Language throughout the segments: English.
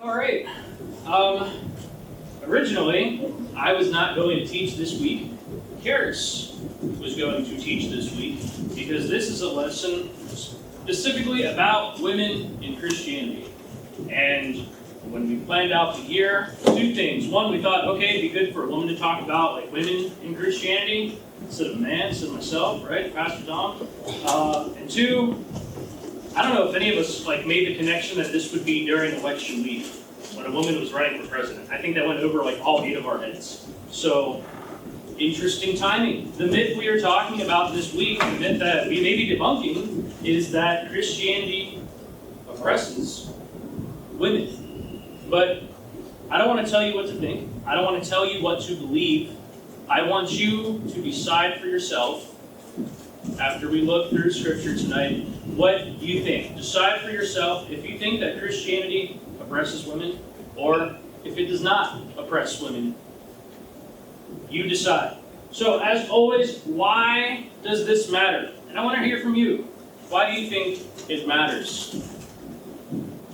All right. Originally, I was not going to teach this week. Karis was going to teach this week because this is a lesson specifically about women in Christianity. And when we planned out the year, two things. One, we thought, okay, it'd be good for a woman to talk about like women in Christianity instead of a man, instead of myself, right, Pastor Tom. And two, I don't know if any of us made the connection that this would be during election week when a woman was running for president. I think that went over all 8 of our heads. So, interesting timing. The myth we are talking about this week, the myth that we may be debunking, is that Christianity oppresses women. But I don't want to tell you what to think. I don't want to tell you what to believe. I want you to decide for yourself, after we look through Scripture tonight, what you think. Decide for yourself if you think that Christianity oppresses women, or if it does not oppress women. You decide. So, as always, why does this matter? And I want to hear from you. Why do you think it matters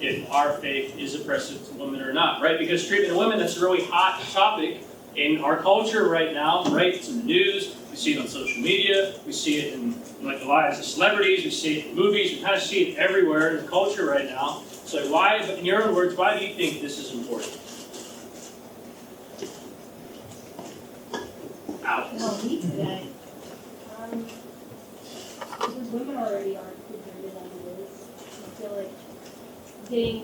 if our faith is oppressive to women or not, right? Because treatment of women, that's a really hot topic in our culture right now, right? It's in the news. We see it on social media. We see it in the lives of celebrities. We see it in movies. We kind of see it everywhere in the culture right now. So why, in your own words, why do you think this is important? Out. No, me today. Because women already aren't degraded as it is. I feel like getting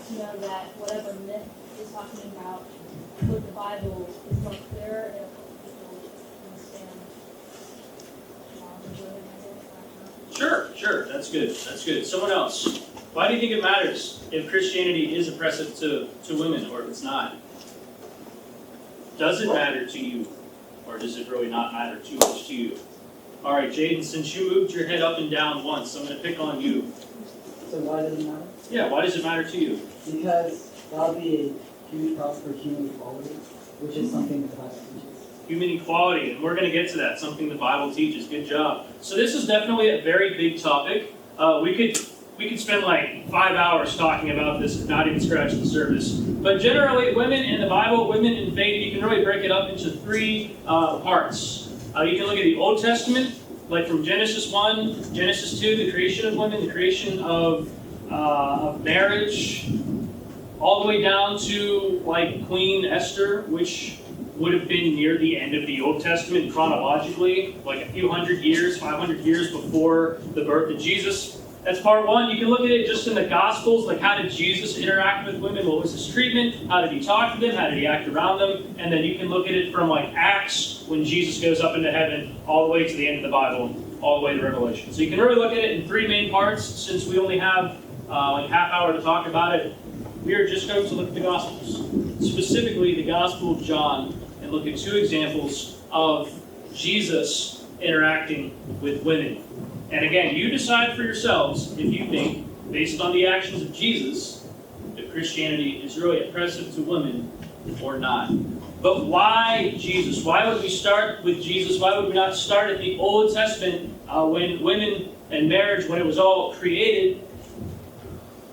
to know that whatever myth is talking about with the Bible is more clear and people understand women as it. Sure. That's good. Someone else. Why do you think it matters if Christianity is oppressive to women or if it's not? Does it matter to you? Or does it really not matter too much to you? All right, Jaden, since you moved your head up and down once, I'm going to pick on you. So why does it matter? Yeah, why does it matter to you? Because that would be a huge cause for human equality, which is something that the Bible teaches. Human equality, and we're going to get to that, something the Bible teaches. Good job. So this is definitely a very big topic. We could spend 5 hours talking about this and not even scratch the surface. But generally, women in the Bible, women in faith, you can really break it up into 3 parts. You can look at the Old Testament, like from Genesis 1, Genesis 2, the creation of women, the creation of marriage, all the way down to Queen Esther, which would have been near the end of the Old Testament chronologically, a few hundred years, 500 years before the birth of Jesus. That's part 1. You can look at it just in the Gospels, how did Jesus interact with women? What was his treatment? How did he talk to them? How did he act around them? And then you can look at it from Acts, when Jesus goes up into heaven, all the way to the end of the Bible, all the way to Revelation. So you can really look at it in 3 main parts. Since we only have half hour to talk about it, we are just going to look at the Gospels, specifically the Gospel of John, and look at 2 examples of Jesus interacting with women. And again, you decide for yourselves if you think, based on the actions of Jesus, that Christianity is really oppressive to women or not. But why Jesus? Why would we start with Jesus? Why would we not start at the Old Testament when women and marriage, when it was all created?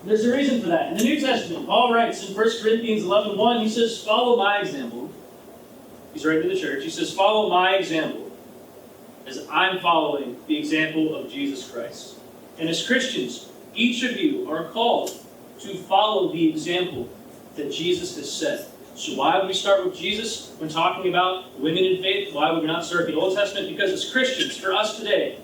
There's a reason for that. In the New Testament, Paul writes in 1 Corinthians 11:1, he says, follow my example. He's writing to the church. He says, follow my example, as I'm following the example of Jesus Christ. And as Christians, each of you are called to follow the example that Jesus has set. So why would we start with Jesus when talking about women in faith? Why would we not start with the Old Testament? Because as Christians, for us today,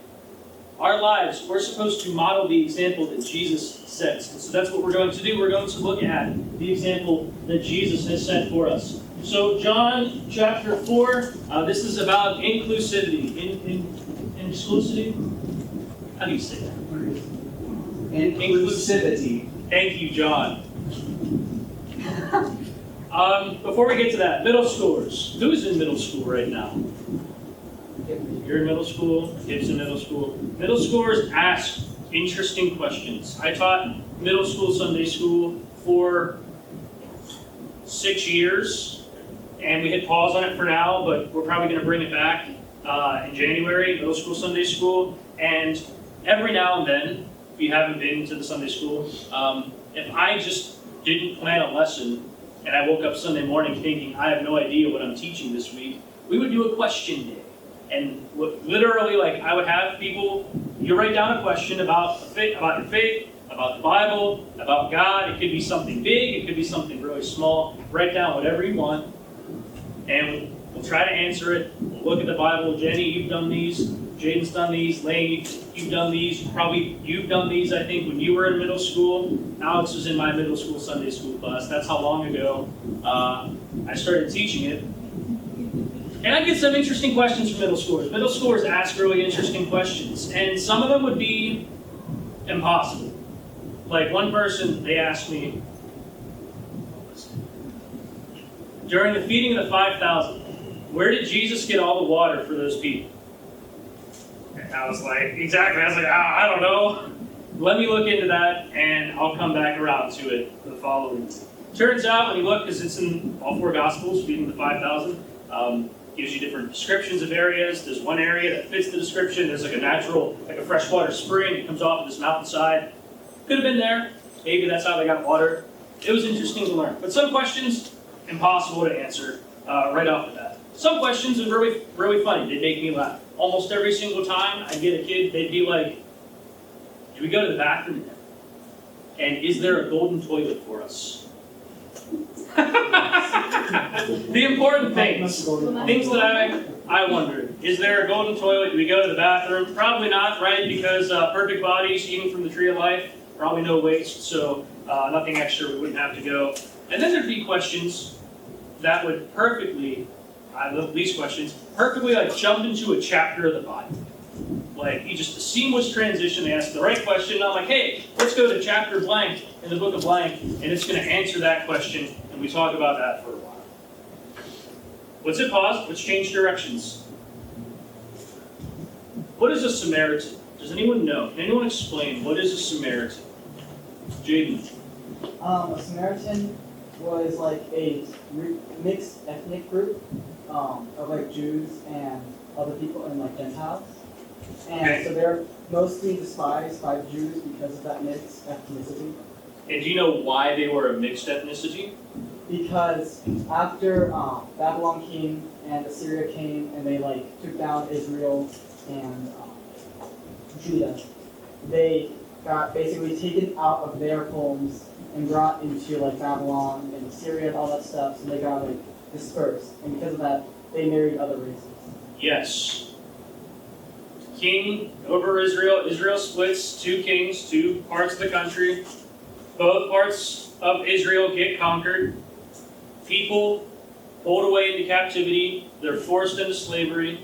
our lives, we're supposed to model the example that Jesus sets. And so that's what we're going to do. We're going to look at the example that Jesus has set for us. So John chapter 4, this is about inclusivity. Inclusivity? How do you say that? Inclusivity. Thank you, John. Before we get to that, middle schoolers. Who's in middle school right now? You're in middle school, kids in middle school. Middle schoolers ask interesting questions. I taught middle school Sunday school for 6 years, and we hit pause on it for now, but we're probably going to bring it back in January, middle school Sunday school. And every now and then, if you haven't been to the Sunday school, if I just didn't plan a lesson, and I woke up Sunday morning thinking, I have no idea what I'm teaching this week, we would do a question day. And literally, like, I would have people, you write down a question about your faith, about the Bible, about God. It could be something big, it could be something really small. Write down whatever you want, and we'll try to answer it. We'll look at the Bible. Jenny, you've done these. Jaden's done these. Lane, you've done these. You've done these, I think, when you were in middle school. Alex was in my middle school Sunday school class. That's how long ago I started teaching it. And I get some interesting questions from middle schoolers. Middle schoolers ask really interesting questions, and some of them would be impossible. Like one person, they asked me, during the feeding of the 5,000, where did Jesus get all the water for those people? And I was like, exactly. I was like, I don't know. Let me look into that, and I'll come back around to it the following week. Turns out, when you look, because it's in all 4 Gospels, feeding the 5,000, gives you different descriptions of areas. There's one area that fits the description. There's like a natural, like a freshwater spring. It comes off of this mountainside. Could have been there. Maybe that's how they got water. It was interesting to learn. But some questions, impossible to answer right off the bat. Some questions are really, really funny. They make me laugh. Almost every single time I get a kid, they'd be like, do we go to the bathroom? And is there a golden toilet for us? The important things that I wondered. Is there a golden toilet? Do we go to the bathroom? Probably not, right? Because perfect bodies eating from the tree of life, probably no waste, so nothing extra, we wouldn't have to go. And then there'd be questions that would perfectly, I love these questions, perfectly like jump into a chapter of the Bible. Like, you just, a seamless transition, they ask the right question, and I'm like, hey, let's go to chapter blank in the book of blank, and it's going to answer that question, and we talk about that for a while. Let's hit pause, let's change directions. What is a Samaritan? Does anyone know? Can anyone explain what is a Samaritan? Jaden. A Samaritan was like a mixed ethnic group of like Jews and other people and like Gentiles. And Okay. so they're mostly despised by Jews because of that mixed ethnicity. And do you know why they were a mixed ethnicity? Because after Babylon came and Assyria came and they like took down Israel and Judah, they got basically taken out of their homes and brought into like Babylon and Assyria and all that stuff, so they got like dispersed. And because of that, they married other races. Yes. King over Israel. Israel splits, 2 kings, 2 parts of the country. Both parts of Israel get conquered. People pulled away into captivity. They're forced into slavery.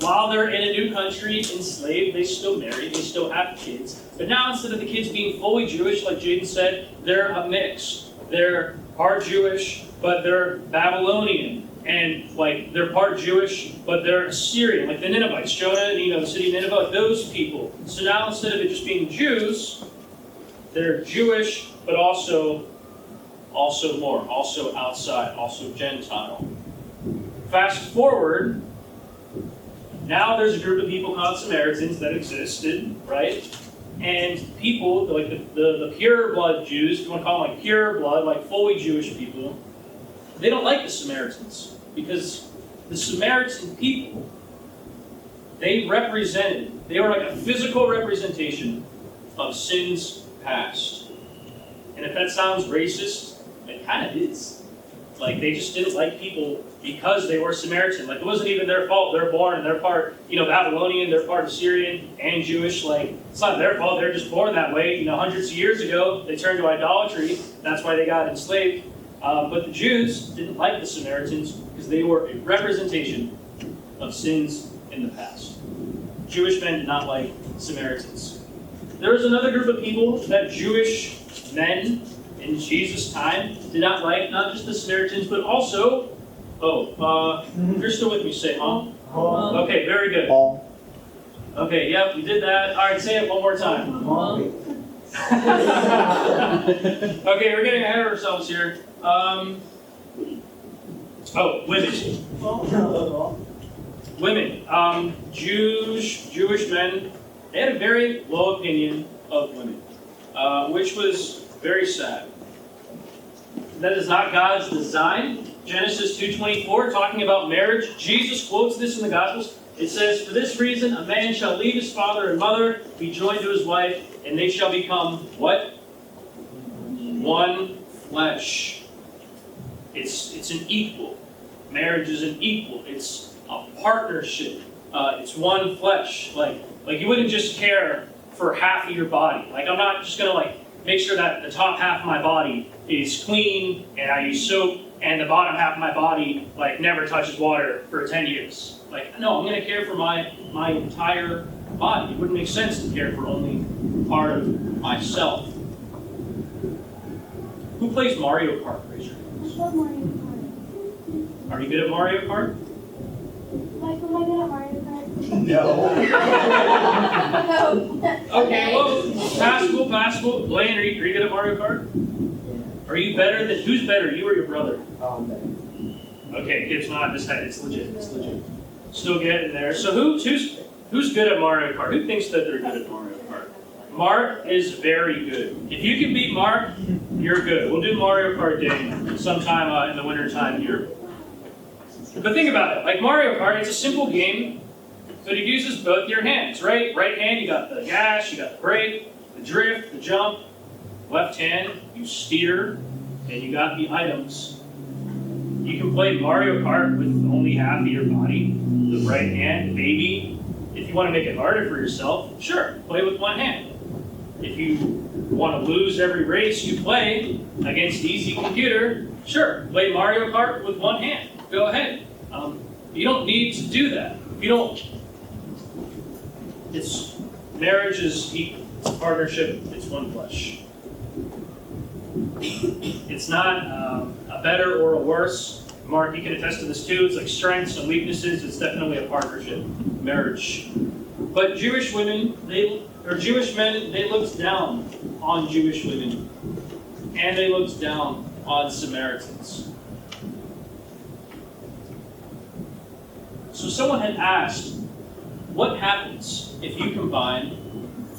While they're in a new country, enslaved, they still marry, they still have kids. But now instead of the kids being fully Jewish, like Jaden said, they're a mix. They're part Jewish, but they're Babylonian. And like they're part Jewish, but they're Assyrian, like the Ninevites, Jonah, the city of Nineveh, like those people. So now instead of it just being Jews, they're Jewish, but also more, also outside, also Gentile. Fast forward, now there's a group of people called Samaritans that existed, right? And people, like the pure blood Jews, if you want to call them like pure blood, like fully Jewish people, they don't like the Samaritans. Because the Samaritan people, they were like a physical representation of sins past. And if that sounds racist, it kind of is. Like, they just didn't like people because they were Samaritan. Like, it wasn't even their fault. They're born and they're part, Babylonian, they're part Assyrian and Jewish. Like, it's not their fault. They're just born that way. Hundreds of years ago, they turned to idolatry. That's why they got enslaved. But the Jews didn't like the Samaritans because they were a representation of sins in the past. Jewish men did not like Samaritans. There was another group of people that Jewish men in Jesus' time did not like, not just the Samaritans, but also, if you're still with me, say, Okay, very good. Okay, yep, we did that. All right, say it one more time. Okay, we're getting ahead of ourselves here. Women. Women. Jewish men, they had a very low opinion of women, which was very sad. That is not God's design. Genesis 2:24, talking about marriage. Jesus quotes this in the Gospels. It says, "For this reason, a man shall leave his father and mother, be joined to his wife, and they shall become," what? "One flesh." It's an equal. Marriage is an equal. It's a partnership. It's one flesh. Like you wouldn't just care for half of your body. Like, I'm not just gonna make sure that the top half of my body is clean and I use soap, and the bottom half of my body never touches water for 10 years. No, I'm gonna care for my entire body. It wouldn't make sense to care for only part of myself. Who plays Mario Kart? Raise your hands. I love Mario Kart. Are you good at Mario Kart? Like, am I good at Mario Kart? No. No. Okay, well, passable. Blaine, are you good at Mario Kart? Are you better than, who's better, you or your brother? Okay, it's not this head, it's legit. Still getting there. So who's good at Mario Kart? Who thinks that they're good at Mario Kart? Mark is very good. If you can beat Mark, you're good. We'll do Mario Kart Day sometime in the winter time here. But think about it. Mario Kart, it's a simple game, but it uses both your hands, right? Right hand, you got the gas, you got the brake, the drift, the jump. Left hand, you steer, and you got the items. You can play Mario Kart with only half of your body. The right hand, maybe. If you want to make it harder for yourself, sure, play with one hand. If you want to lose every race you play against easy computer, sure, play Mario Kart with one hand. Go ahead. You don't need to do that. You don't. Marriage is equal. It's a partnership. It's one flesh. It's not a better or a worse. Mark, you can attest to this too. It's like strengths and weaknesses. It's definitely a partnership, marriage. But Jewish women, Jewish men, they looked down on Jewish women, and they looked down on Samaritans. So someone had asked, what happens if you combine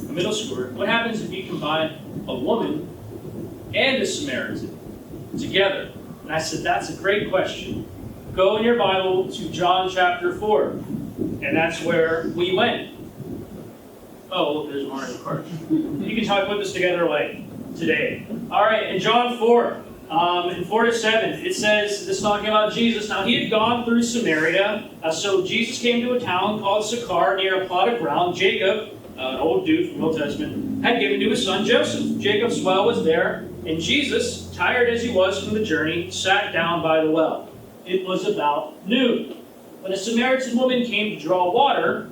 a middle schooler? What happens if you combine a woman and a Samaritan together? And I said, that's a great question. Go in your Bible to John chapter 4. And that's where we went. Oh, look, there's Mario Kart. You can put this together today. All right, in John 4, in 4-7, it says, this is talking about Jesus. Now, he had gone through Samaria. So Jesus came to a town called Sychar near a plot of ground. Jacob, an old dude from the Old Testament, had given to his son Joseph. Jacob's well was there, and Jesus, tired as he was from the journey, sat down by the well. It was about noon. When a Samaritan woman came to draw water,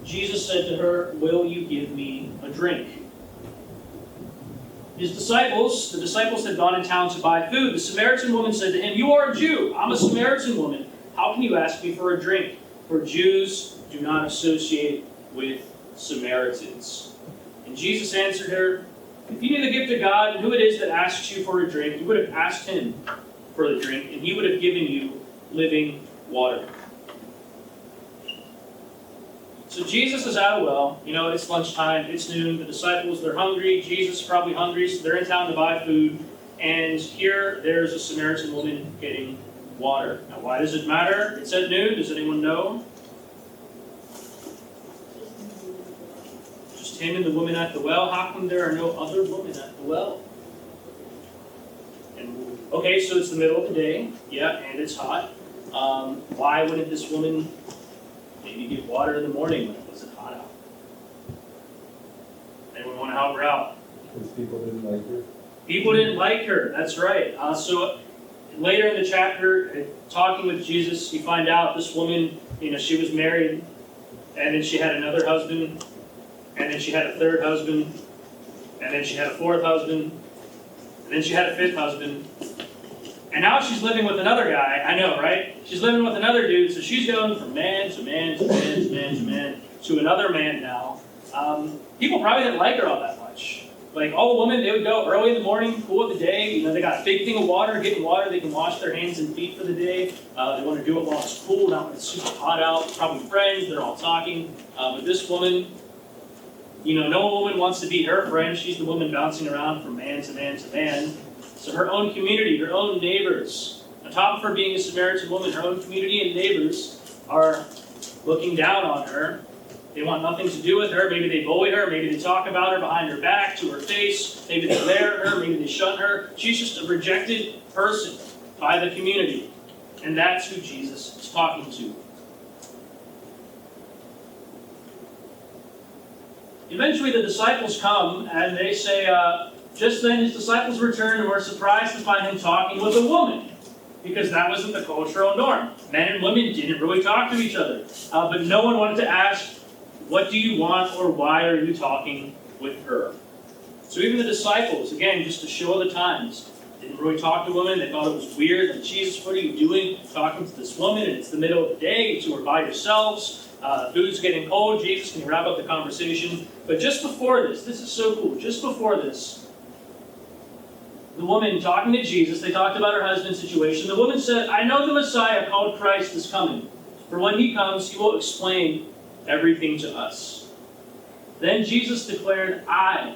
Jesus said to her, "Will you give me a drink?" The disciples had gone in town to buy food. The Samaritan woman said to him, "You are a Jew. I'm a Samaritan woman. How can you ask me for a drink?" For Jews do not associate with Samaritans. And Jesus answered her, "If you knew the gift of God and who it is that asks you for a drink, you would have asked him for the drink, and he would have given you living water." So Jesus is at a well. It's lunchtime, it's noon, the disciples, they're hungry. Jesus is probably hungry, so they're in town to buy food. And here, there's a Samaritan woman getting water. Now, why does it matter? It's at noon. Does anyone know? Just him and the woman at the well. How come there are no other women at the well? Okay, so it's the middle of the day. Yeah, and it's hot. Why wouldn't this woman maybe get water in the morning when it wasn't hot out? Anyone want to help her out? Because people didn't like her. People didn't like her. That's right. So later in the chapter, talking with Jesus, you find out this woman, she was married, and then she had another husband, and then she had a third husband, and then she had a fourth husband, and then she had a fifth husband, and now she's living with another guy. I know, right? She's living with another dude, so she's going from man to man to man to man to man to another man now. People probably didn't like her all that much. All the women, they would go early in the morning, cool of the day. They got a big thing of water, getting water. They can wash their hands and feet for the day. They want to do it while it's cool, not when it's super hot out. Probably friends, they're all talking. But this woman, No woman wants to be her friend. She's the woman bouncing around from man to man to man. So her own community, her own neighbors, on top of her being a Samaritan woman, her own community and neighbors are looking down on her. They want nothing to do with her. Maybe they bully her. Maybe they talk about her behind her back, to her face. Maybe they glare at her. Maybe they shun her. She's just a rejected person by the community. And that's who Jesus is talking to. Eventually the disciples come and they say, just then his disciples returned and were surprised to find him talking with a woman, because that wasn't the cultural norm. Men and women didn't really talk to each other. But no one wanted to ask, what do you want, or why are you talking with her? So even the disciples, again, just to show the times, didn't really talk to women. They thought it was weird. Like, Jesus, what are you doing talking to this woman? And it's the middle of the day. You two are by yourselves. Food's getting cold. Jesus, can you wrap up the conversation? But just before this is so cool. Just before this, the woman talking to Jesus, they talked about her husband's situation. The woman said, I know the Messiah called Christ is coming. For when he comes, he will explain everything to us. Then Jesus declared, I,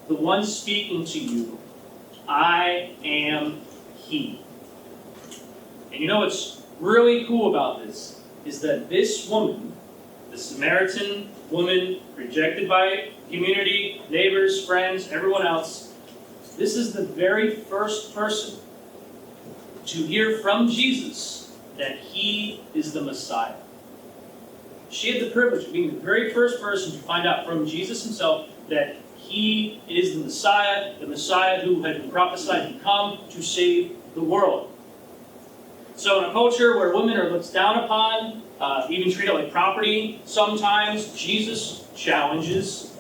the one speaking to you, I am he. And you know what's really cool about this is that this woman, the Samaritan woman, rejected by community, neighbors, friends, everyone else, this is the very first person to hear from Jesus that he is the Messiah. She had the privilege of being the very first person to find out from Jesus himself that he is the Messiah who had been prophesied to come to save the world. So in a culture where women are looked down upon, even treated like property sometimes, Jesus challenges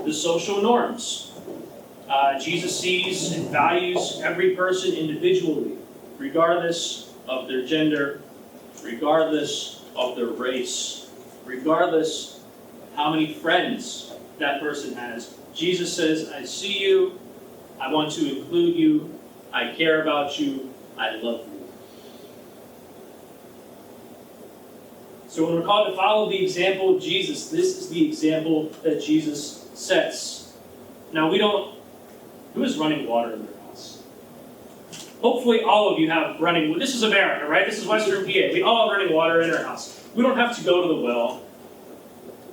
the social norms. Jesus sees and values every person individually, regardless of their gender, regardless of their race, regardless of how many friends that person has. Jesus says, I see you, I want to include you, I care about you, I love you. So when we're called to follow the example of Jesus, this is the example that Jesus sets. Now who is running water in their house? Hopefully all of you have running, this is America, right? This is Western PA. We all have running water in our house. We don't have to go to the well.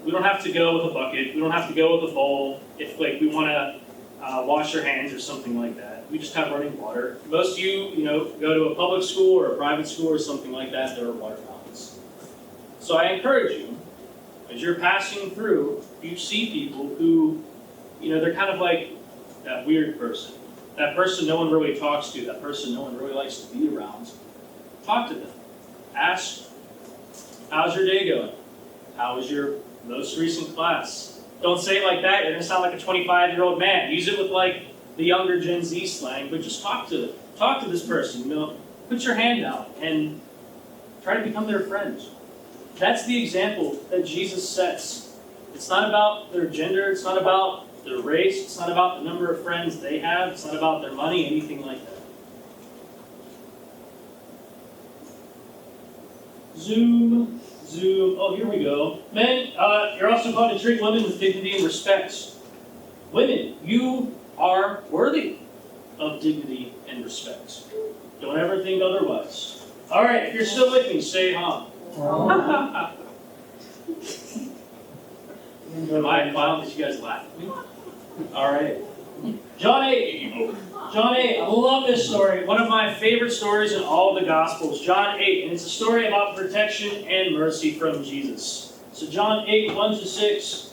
We don't have to go with a bucket. We don't have to go with a bowl if we want to wash our hands or something like that. We just have running water. Most of you, go to a public school or a private school or something like that, there are water fountains. So I encourage you, as you're passing through, you see people who, they're kind of like that weird person. That person no one really talks to. That person no one really likes to be around. Talk to them. Ask, how's your day going? How was your most recent class? Don't say it like that. You're going to sound like a 25-year-old man. Use it with the younger Gen Z slang, but just talk to this person. Put your hand out and try to become their friend. That's the example that Jesus sets. It's not about their gender. It's not about their race. It's not about the number of friends they have. It's not about their money, anything like that. Zoom. Oh, here we go. Men, you're also called to treat women with dignity and respect. Women, you are worthy of dignity and respect. Don't ever think otherwise. All right, if you're still with me, say huh. Am I a clown that you guys laugh at me? All right. John 8. I love this story. One of my favorite stories in all the Gospels. John 8. And it's a story about protection and mercy from Jesus. So John 8, 1-6.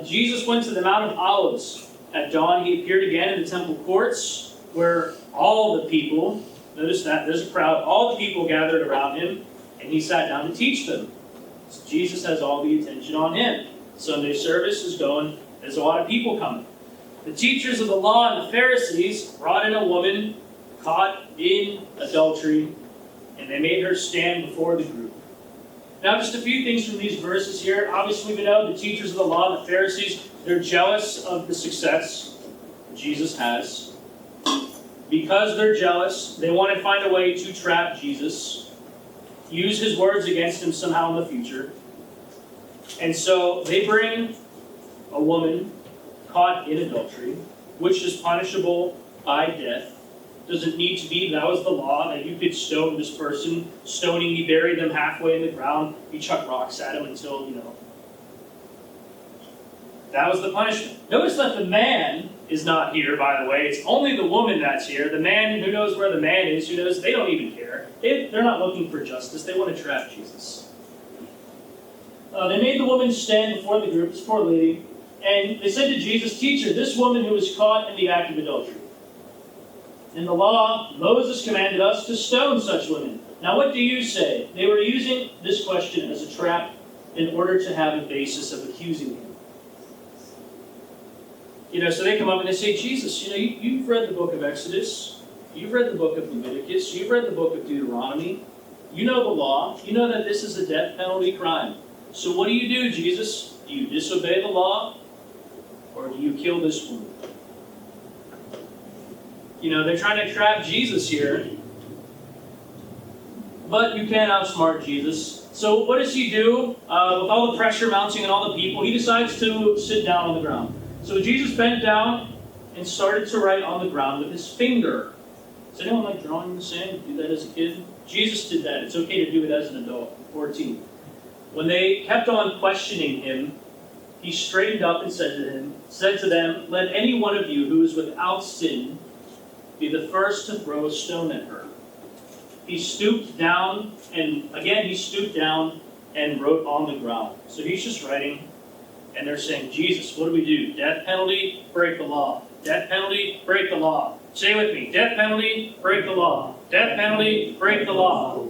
Jesus went to the Mount of Olives. At dawn, he appeared again in the temple courts, where all the people, notice that, there's a crowd, all the people gathered around him, and he sat down to teach them. So Jesus has all the attention on him. Sunday service is going, there's a lot of people coming. The teachers of the law and the Pharisees brought in a woman caught in adultery, and they made her stand before the group. Now, just a few things from these verses here. Obviously, we know the teachers of the law and the Pharisees, they're jealous of the success Jesus has. Because they're jealous, they want to find a way to trap Jesus, use his words against him somehow in the future. And so they bring a woman caught in adultery, which is punishable by death. Doesn't need to be, that was the law, that you could stone this person. Stoning, you bury them halfway in the ground, you chuck rocks at them until, that was the punishment. Notice that the man is not here, by the way. It's only the woman that's here. The man, who knows where the man is, who knows, they don't even care. They're not looking for justice, they want to trap Jesus. They made the woman stand before the group, this poor lady, and they said to Jesus, "Teacher, this woman who was caught in the act of adultery. In the law, Moses commanded us to stone such women. Now what do you say?" They were using this question as a trap in order to have a basis of accusing him. So they come up and they say, "Jesus, you've read the book of Exodus. You've read the book of Leviticus. You've read the book of Deuteronomy. You know the law. You know that this is a death penalty crime. So what do you do, Jesus? Do you disobey the law? Or do you kill this woman?" They're trying to trap Jesus here. But you can't outsmart Jesus. So what does he do? With all the pressure mounting on all the people, he decides to sit down on the ground. So Jesus bent down and started to write on the ground with his finger. Does anyone like drawing in the sand? Do that as a kid? Jesus did that. It's okay to do it as an adult, 14. When they kept on questioning him, he straightened up and said to them, "Let any one of you who is without sin be the first to throw a stone at her." He stooped down, and wrote on the ground. So he's just writing, and they're saying, "Jesus, what do we do? Death penalty, break the law. Death penalty, break the law." Say with me, death penalty, break the law. Death penalty, break the law.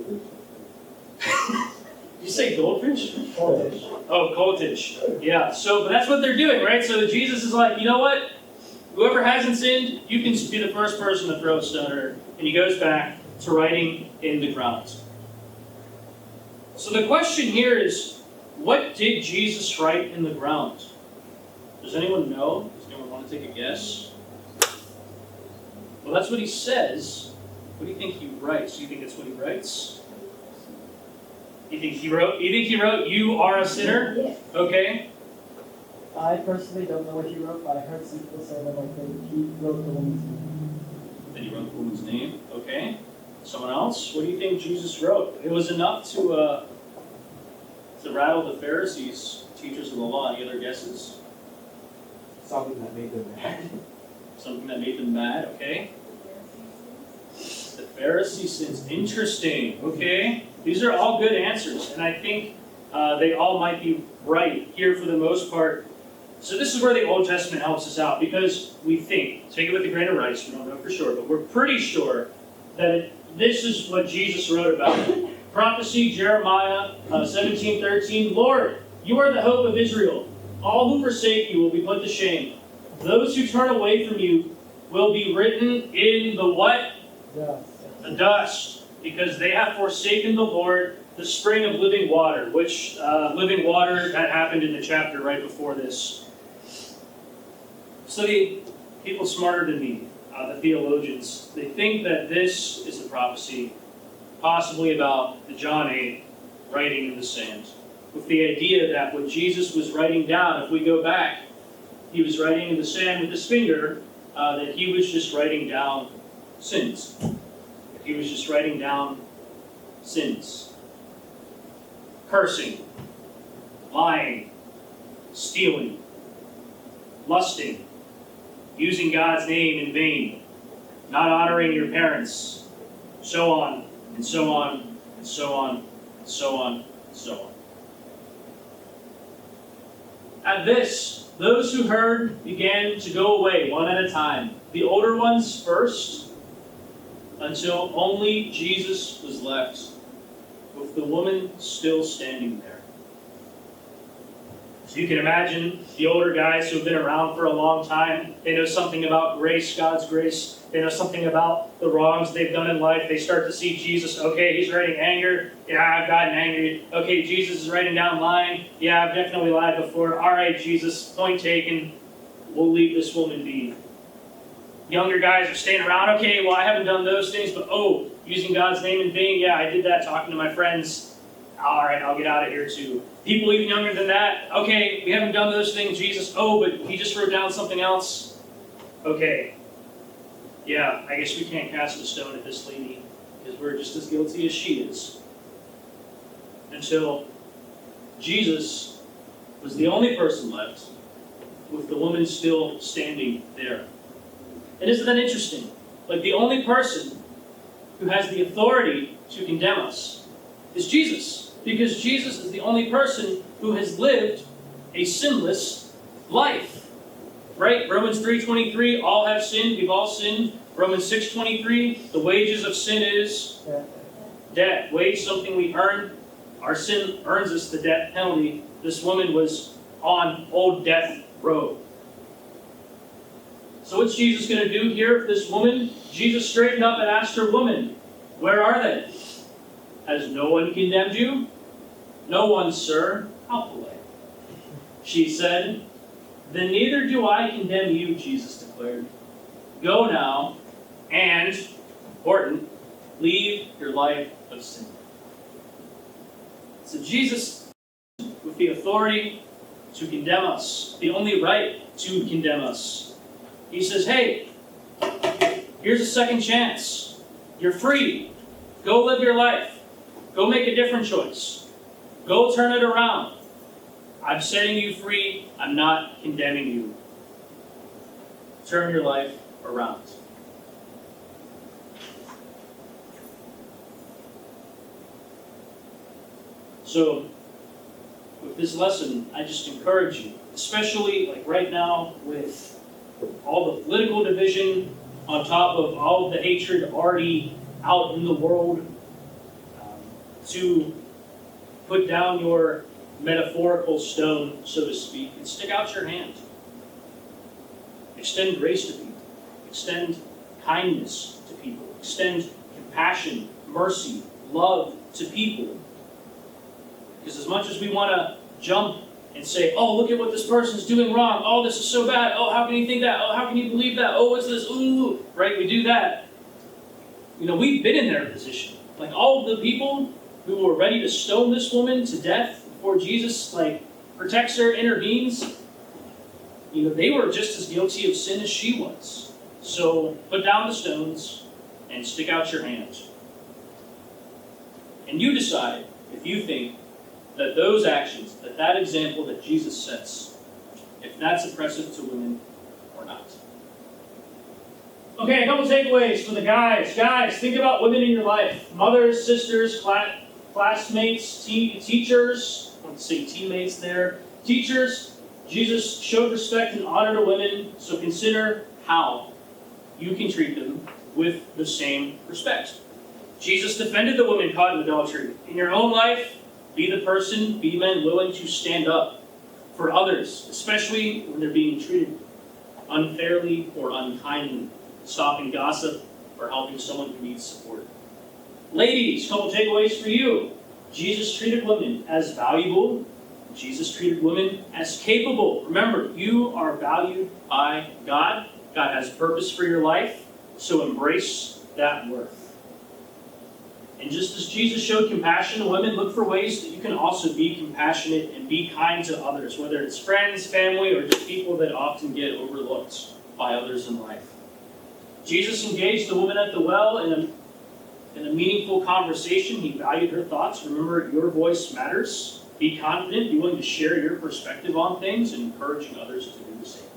You say goldfish? Goldfish. Oh, goldfish. Yeah, but that's what they're doing, right? So Jesus is like, you know what? Whoever hasn't sinned, you can be the first person to throw a stone at her. And he goes back to writing in the ground. So the question here is, what did Jesus write in the ground? Does anyone know? Does anyone want to take a guess? Well, that's what he says. What do you think he writes? Do you think that's what he writes? You think he wrote, "You are a sinner"? Yeah. Okay. I personally don't know what he wrote, but I heard some people say that he wrote the woman's name. That he wrote the woman's name. Okay. Someone else? What do you think Jesus wrote? It was enough to rattle the Pharisees, teachers of the law. Any other guesses? Something that made them mad. Something that made them mad. Okay. The Pharisee sins. Interesting. Okay. These are all good answers, and I think they all might be right here for the most part. So this is where the Old Testament helps us out, because we think, take it with a grain of rice, we don't know for sure, but we're pretty sure that this is what Jesus wrote about. Prophecy, Jeremiah 17:13, "Lord, you are the hope of Israel. All who forsake you will be put to shame. Those who turn away from you will be written in the" what? Yes. "The dust, because they have forsaken the Lord, the spring of living water," which living water, that happened in the chapter right before this. So the people smarter than me, the theologians, they think that this is a prophecy possibly about the John 8 writing in the sand, with the idea that what Jesus was writing down, if we go back, he was writing in the sand with his finger, that he was just writing down sins. He was just writing down sins. Cursing, lying, stealing, lusting, using God's name in vain, not honoring your parents, so on, and so on, and so on, and so on, and so on. At this, those who heard began to go away one at a time, the older ones first, until only Jesus was left, with the woman still standing there. So you can imagine the older guys who have been around for a long time, they know something about grace, God's grace. They know something about the wrongs they've done in life. They start to see Jesus. Okay, he's writing anger. Yeah, I've gotten angry. Okay, Jesus is writing down lying. Yeah, I've definitely lied before. All right, Jesus, point taken. We'll leave this woman be. Younger guys are staying around. Okay, well, I haven't done those things, but using God's name in vain. Yeah, I did that talking to my friends. all right, I'll get out of here too. People even younger than that, okay, we haven't done those things, Jesus. Oh, but he just wrote down something else. Okay, yeah, I guess we can't cast a stone at this lady because we're just as guilty as she is. Until Jesus was the only person left with the woman still standing there. And isn't that interesting? Like the only person who has the authority to condemn us is Jesus. Because Jesus is the only person who has lived a sinless life. Right? Romans 3:23, all have sinned, we've all sinned. Romans 6:23, the wages of sin is death. Wage, something we earn. Our sin earns us the death penalty. This woman was on old death row. So what's Jesus going to do here for this woman? Jesus straightened up and asked her, woman, where are they? Has no one condemned you? No one, sir. How polite. She said, then neither do I condemn you, Jesus declared. Go now and, important, leave your life of sin. So Jesus, with the authority to condemn us, the only right to condemn us, he says, hey, here's a second chance. You're free. Go live your life. Go make a different choice. Go turn it around. I'm setting you free. I'm not condemning you. Turn your life around. So, with this lesson, I just encourage you, especially like right now with all the political division on top of all of the hatred already out in the world, to put down your metaphorical stone, so to speak, and stick out your hand. Extend grace to people. Extend kindness to people. Extend compassion, mercy, love to people. Because as much as we want to jump and say, oh, look at what this person's doing wrong. Oh, this is so bad. Oh, how can you think that? Oh, how can you believe that? Oh, what's this? Ooh, right? We do that. You know, we've been in their position. Like all of the people who were ready to stone this woman to death before Jesus, like, protects her, intervenes, you know, they were just as guilty of sin as she was. So put down the stones and stick out your hand. And you decide if you think that those actions, that example that Jesus sets, if that's oppressive to women or not. Okay, a couple takeaways for the guys. Guys, think about women in your life. Mothers, sisters, classmates, teachers. I want to say teammates there. Teachers, Jesus showed respect and honor to women, so consider how you can treat them with the same respect. Jesus defended the woman caught in adultery. In your own life, be the person, be men willing to stand up for others, especially when they're being treated unfairly or unkindly, stopping gossip or helping someone who needs support. Ladies, couple takeaways for you. Jesus treated women as valuable. Jesus treated women as capable. Remember, you are valued by God. God has purpose for your life, so embrace that worth. And just as Jesus showed compassion to women, look for ways that you can also be compassionate and be kind to others, whether it's friends, family, or just people that often get overlooked by others in life. Jesus engaged the woman at the well in a meaningful conversation. He valued her thoughts. Remember, your voice matters. Be confident, be willing to share your perspective on things, and encouraging others to do the same.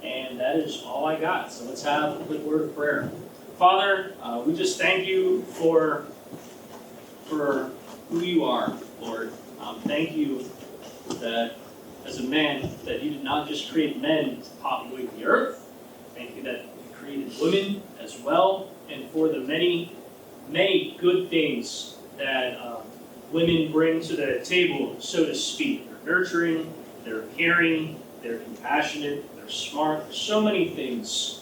And that is all I got. So let's have a quick word of prayer. Father, we just thank you for who you are, Lord. Thank you that as a man, that you did not just create men to populate the earth. Thank you that you created women as well, and for the many, many good things that women bring to the table, so to speak. They're nurturing, they're caring, they're compassionate, they're smart. There's so many things.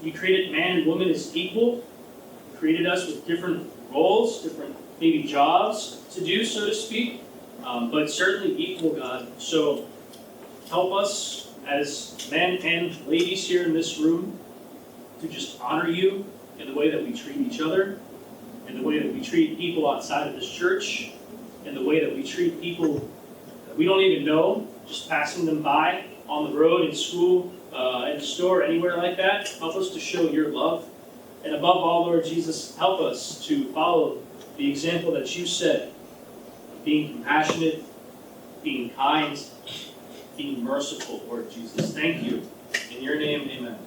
You created man and woman as equal. You created us with different roles, different maybe jobs to do, so to speak, but certainly equal, God. So help us as men and ladies here in this room to just honor you in the way that we treat each other, in the way that we treat people outside of this church, in the way that we treat people that we don't even know, just passing them by on the road, in school, in the store, anywhere like that. Help us to show your love. And above all, Lord Jesus, help us to follow the example that you set of being compassionate, being kind, being merciful, Lord Jesus. Thank you. In your name, amen.